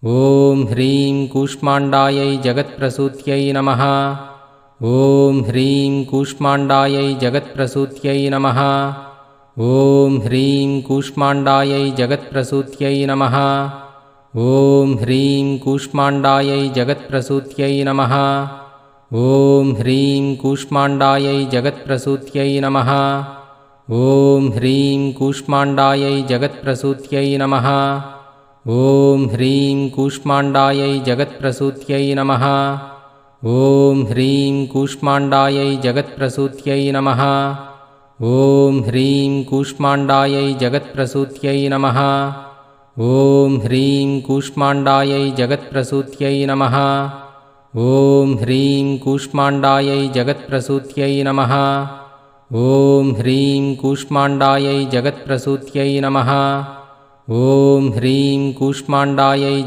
ॐ ह्रीं कूष्माण्डायै जगत्प्रसूत्यै नमः। ॐ ह्रीं कूष्माण्डायै जगत्प्रसूत्यै नमः। ॐ ह्रीं कूष्माण्डायै जगत्प्रसूत्यै नमः। ॐ ह्रीं कूष्माण्डायै जगत्प्रसूत्यै नमः। ॐ ह्रीं कूष्माण्डायै जगत्प्रसूत्यै नमः। ॐ ह्रीं कूष्माण्डायै जगत्प्रसूत्यै नमः। ॐ ह्रीं कूष्माण्डायै जगत्प्रसूत्यै नमः। ॐ ह्रीं कूष्माण्डायै जगत्प्रसूत्यै नमः। ॐ ह्रीं कूष्माण्डायै जगत्प्रसूत्यै नमः। ॐ ह्रीं कूष्माण्डायै जगत्प्रसूत्यै नमः। ॐ ह्रीं कूष्माण्डायै जगत्प्रसूत्यै नमः। ॐ ह्रीं कूष्माण्डायै जगत्प्रसूत्यै नमः। ॐ ह्रीं कूष्माण्डायै